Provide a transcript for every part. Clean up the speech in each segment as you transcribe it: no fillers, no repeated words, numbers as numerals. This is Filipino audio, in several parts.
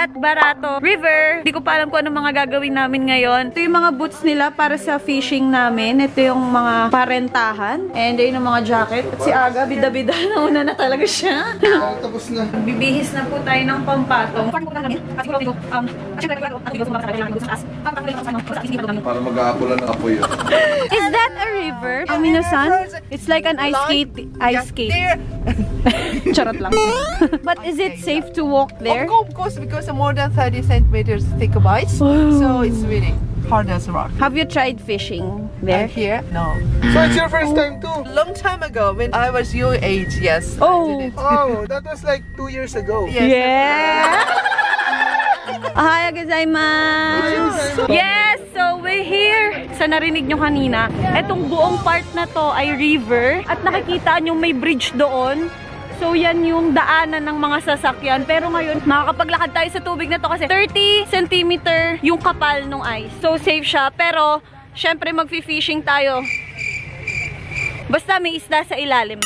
at Barato River. Hindi ko pa alam kung ano mga gagawin namin ngayon. Ito yung mga boots nila para sa fishing namin. Ito yung mga parentahan. And ayun yung mga jacket. At si Aga, bida-bida na una na talaga siya. Tapos na. Bibihis na po tayo ng pampatong. Para mag-aapolan ng apoy yun. Is that a river? Amino-san? It's like an ice skate. Charot lang. But is it safe to walk there? Of course, because more than 30 centimeters thick of ice, so it's really hard as rock. Have you tried fishing there? Here? No. So it's your first time too? Long time ago, when I was your age, yes. Oh. I did it. Oh, that was like 2 years ago. Yes. Yeah! Ahaya gozaimasu! Yes! So, we're here! Sa narinig nyo kanina, etong buong part na to ay river. At nakikita nyo may bridge doon. So, yan yung daanan ng mga sasakyan. Pero ngayon, makakapaglakad tayo sa tubig na to kasi 30 cm yung kapal ng ice. So, safe siya. Pero, syempre, mag-fishing tayo. Basta may isda sa ilalim.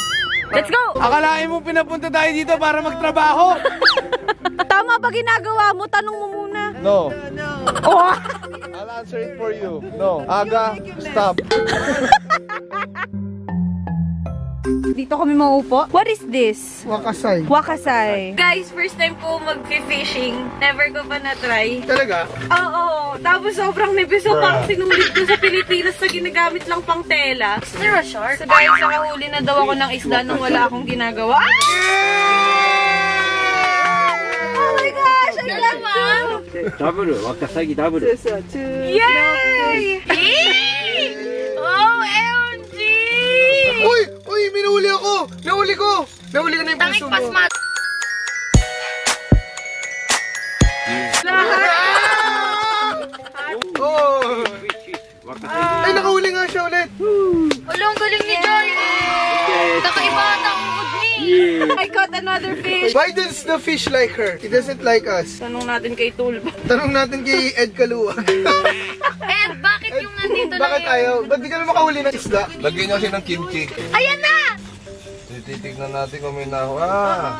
Let's go! Akalain mo pinapunta tayo dito para magtrabaho? Tama ba ginagawa mo? Tanong mo muna. No. Oh! I'll answer it for you. No. Aga, stop. Dito kami maupo. What is this? Wakasay. Wakasay. Guys, first time ko mag-fishing. Never ko pa na-try. Talaga? Oo. Tapos sobrang nipis. So parang sinulit ko sa Pilipinas na ginagamit lang pang tela. Is there a shark? So guys, nakahuli na daw ako ng isda nung wala akong ginagawa. Ah! Oh my gosh! I love you! Double, wakasagi double. Yay! OMG! Uy! Uy! Minuli ako! Nahuli ko! Nahuli ko na yung puso mo. Oh! Ay, nakahuli nga siya ulit! Ulong galing ni Joy! Nakaiba ata ang uod ni! I caught another fish! Why does the fish like her? He doesn't like us. Tanong natin kay Tulba. Tanong natin kay Ed Kaluwag. Ed, bakit yung nandito na Bakit ayaw? Ba't di ka na makahuli ng isda? Lagyan niyo siya ng kimchi. Ayan na! Titignan natin kung may nahuha.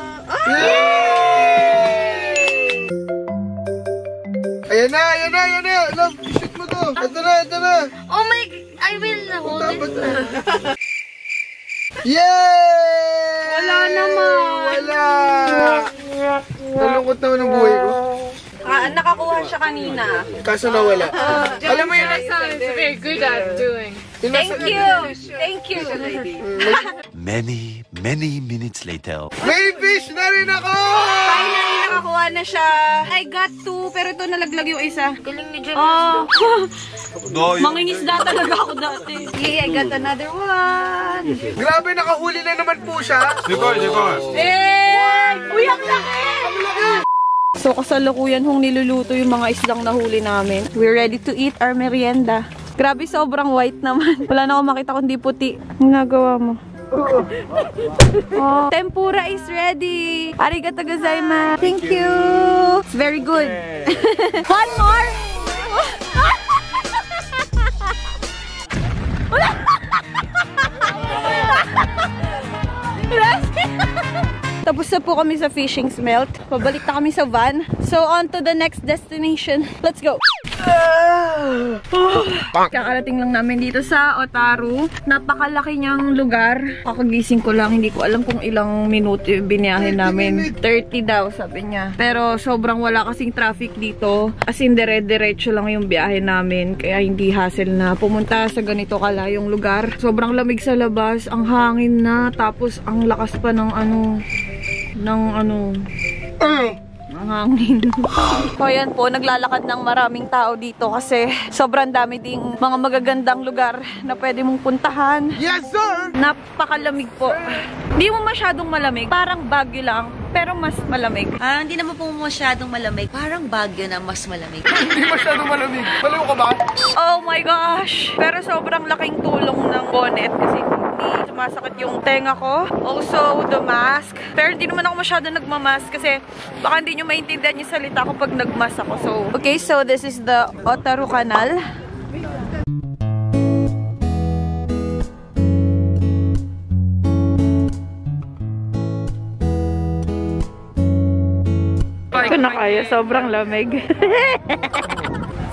Ayan na! Ayan na! Ayan na! Love, shoot mo to! Ito na! Ito na! Oh my, I will hold it. Yay! Wala naman. Wala! Nalungkot naman ang buhay ko. Nakakuha siya kanina. Kaso nawala. Alam mo yun? very good at doing. Thank you! Thank you! Many minutes later. May fish na rin ako! Finally, nakakuha na siya. I got 2, pero ito nalaglag yung isa. Galing ni Jem. Mangingisda talaga ako dati. Yeah, I got another one. Grabe, nakahuli na naman po siya. Sikor. Uy, ang laki! So, kasalukuyan hong niluluto yung mga isdang nahuli namin. We're ready to eat our merienda. Grabe, sobrang white naman. Wala na akong makita kundi puti. Ang nagawa mo. Oh, tempura is ready. Arigatou gozaimasu. Thank you. It's very good. One more. Tapos na po kami sa fishing smelt. Pabalik na kami sa van. So, on to the next destination. Let's go! Kakarating lang namin dito sa Otaru. Napakalaki niyang lugar. Kakagising ko lang. Hindi ko alam kung ilang minuto yung biniyahin namin. 30 daw, sabi niya. Pero sobrang wala kasing traffic dito. As in, dire-diretso lang yung biyahe namin. Kaya hindi hassle na pumunta sa ganito kalayong lugar. Sobrang lamig sa labas. Ang hangin na. Tapos, ang lakas pa ng ang hangin. So, ayan po, naglalakad ng maraming tao dito kasi sobrang dami ding mga magagandang lugar na pwede mong puntahan. Yes, sir! Napakalamig po. Hindi mo masyadong malamig. Parang Baguio lang, pero mas malamig. Hindi naman po masyadong malamig. Parang Baguio na mas malamig. Hindi masyadong malamig. Malayo ka ba? Oh my gosh! Pero sobrang laking tulong ng bonnet kasi hindi sumasakit yung tenga ko. Also, the mask. Pero hindi naman ako masyado nagmamask kasi baka hindi nyo maintindihan yung salita ko pag nagmask ako. So, okay, so this is the Otaru Canal. ko na kaya. Sobrang lamig.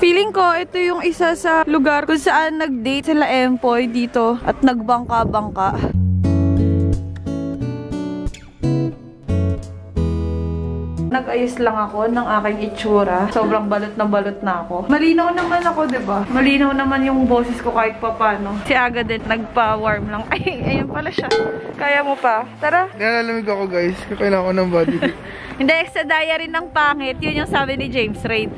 Feeling ko, ito yung isa sa lugar kung saan nag-date sila Empoy dito at nagbangka-bangka. Nag-ayos lang ako ng aking itsura. Sobrang balot na ako. Malinaw naman ako, diba? Malinaw naman yung boses ko kahit papano. Si Aga din, nagpa-warm lang. Ay, ayun pala siya. Kaya mo pa. Tara. Nalalamig ako guys. Kailangan ko ng body. Hindi, sa diary ng pangit. Yun yung sabi ni James Reid.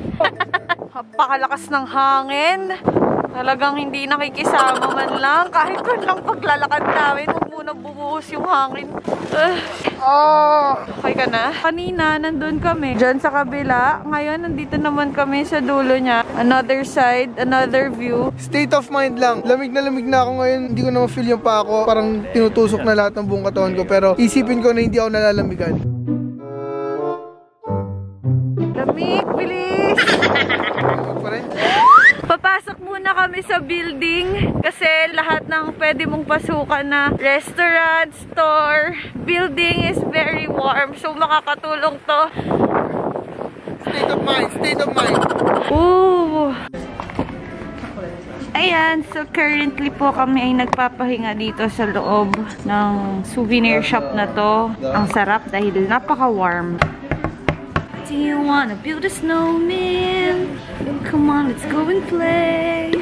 Napakalakas ng hangin. Talagang hindi nakikisama man lang. Kahit man lang paglalakad namin, huwag muna bumuhos yung hangin. Okay ka na? Kanina, nandun kami. Diyan sa kabila. Ngayon, nandito naman kami sa dulo niya. Another side, another view. State of mind lang. Lamig na ako ngayon. Hindi ko na ma-feel yung pa ako. Parang tinutusok na lahat ng buong katawan ko. Pero isipin ko na hindi ako nalalamigan. Lamig, bilis! Papasok muna kami sa building kasi lahat ng pwede mong pasukan na restaurant, store, building is very warm. So makakatulong to. State of mind, state of mind. Ooh. Ayan, so currently po kami ay nagpapahinga dito sa loob ng souvenir shop na to. Ang sarap dahil napaka-warm. Do you wanna build a snowman? Come on, let's go and play.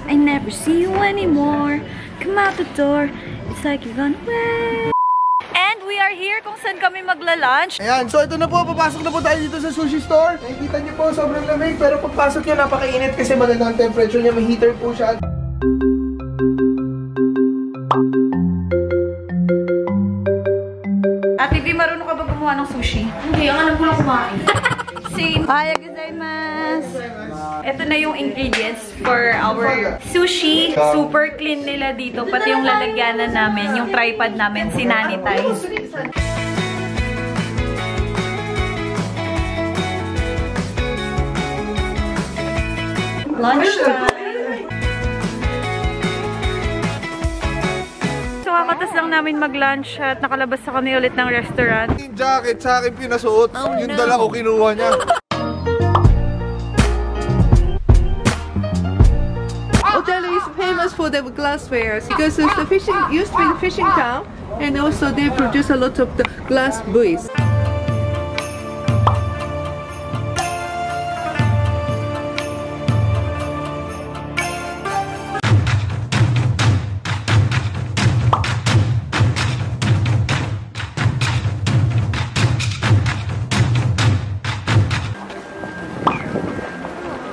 I never see you anymore. Come out the door. It's like you're gone away. And we are here kung saan kami magla-lunch. Ayan, so ito na po. Papasok na po tayo dito sa sushi store. Nakikita niyo po, sobrang lamig. Pero pagpasok niyo, napakainit kasi maganda ang temperature niya. May heater po siya. Ate V, marunong ka ba gumawa ng sushi? Hindi, ang alam ko lang kumain. Same. Hi, gozaimasu. Ito na yung ingredients for our sushi. Super clean nila dito. Pati yung lalagyanan namin, yung tripod namin, sinanitize. Lunchtime. So, kakatas lang namin mag-lunch at nakalabas na kami ulit ng restaurant. Yung jacket sa akin pinasuot. Yung dala ko kinuha niya. Otaru is famous for their glassware because it's the fishing, used to be the fishing town, and also they produce a lot of the glass buoys.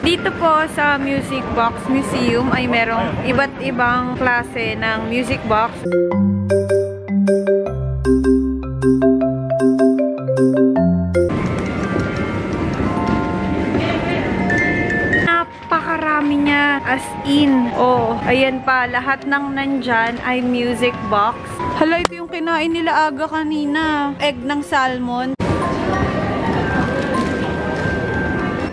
Dito po sa Music Box Museum ay merong iba't ibang klase ng music box. Napakarami niya, as in. Oh, ayan pa, lahat ng nandyan ay music box. Hala, ito yung kinain nila Aga kanina. Egg ng salmon.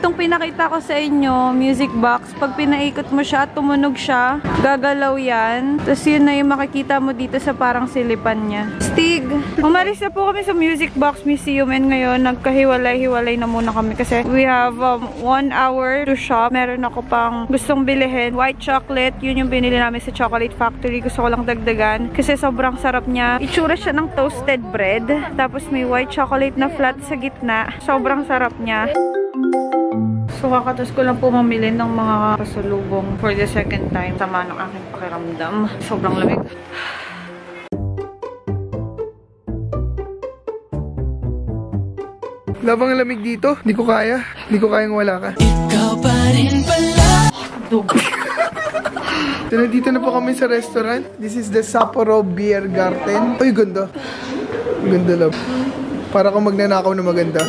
Itong pinakita ko sa inyo, music box, pag pinaikot mo siya at tumunog siya, gagalaw yan. Tapos yun na yung makikita mo dito sa parang silipan niya. Stig! Umalis na po kami sa Music Box Museum and ngayon nagkahiwalay-hiwalay na muna kami kasi we have 1 hour to shop. Meron ako pang gustong bilihin. White chocolate, yun yung binili namin sa Chocolate Factory. Gusto ko lang dagdagan kasi sobrang sarap niya. Itsura siya ng toasted bread. Tapos may white chocolate na flat sa gitna. Sobrang sarap niya. So, kakatas ko lang po mamili ng mga pasalubong for the second time. Tama ng aking pakiramdam. Sobrang lamig. Labang lamig dito. Hindi ko kaya. Hindi ko kayang wala ka. Ikaw pa rin pala. Dito na po kami sa restaurant. This is the Sapporo Beer Garden. Uy, ganda. Ganda lang. Para kung magnanakaw na maganda.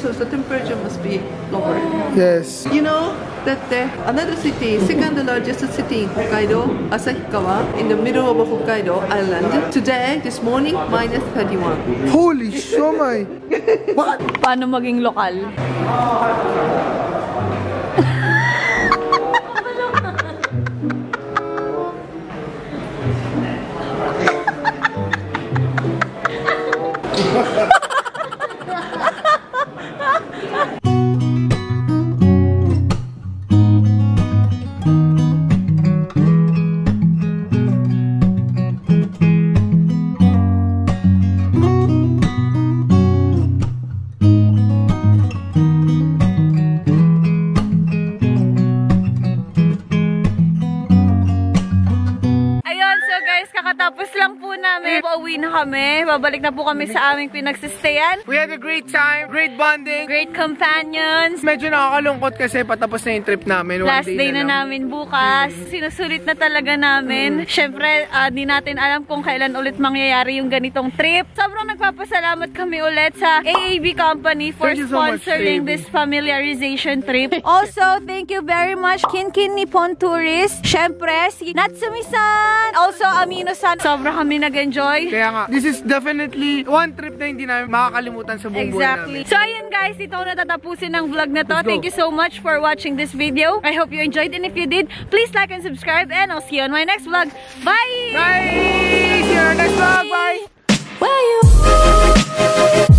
So the temperature must be lower. Yes. You know that another city, second largest city in Hokkaido, Asahikawa, in the middle of Hokkaido island. Today, this morning, minus 31. Holy shomai! What? Paano maging lokal? kami. Babalik na po kami sa aming pinagsistayan. We had a great time, great bonding, Great companions. medyo nakakalungkot kasi patapos na yung trip namin. Last day na lang. namin bukas. Sinusulit na talaga namin. Syempre, di natin alam kung kailan ulit mangyayari yung ganitong trip. Sobrang nagpapasalamat kami ulit sa AAB Company for Thank you so much, sponsoring AAB. this familiarization trip. Also, thank you very much Kinkin Nippon Tourist. Syempre, si Natsumi-san. Also, Amino-san. Sobrang kami nag-enjoy. Kaya nga, this is definitely one trip na hindi namin makakalimutan sa buong buhay Exactly. namin. So, ayun guys, ito na tatapusin ng vlog na to. Let's go. Thank you so much for watching this video. I hope you enjoyed, and if you did, please like and subscribe, and I'll see you on my next vlog. Bye! Bye! See you on our next vlog. Bye! Where you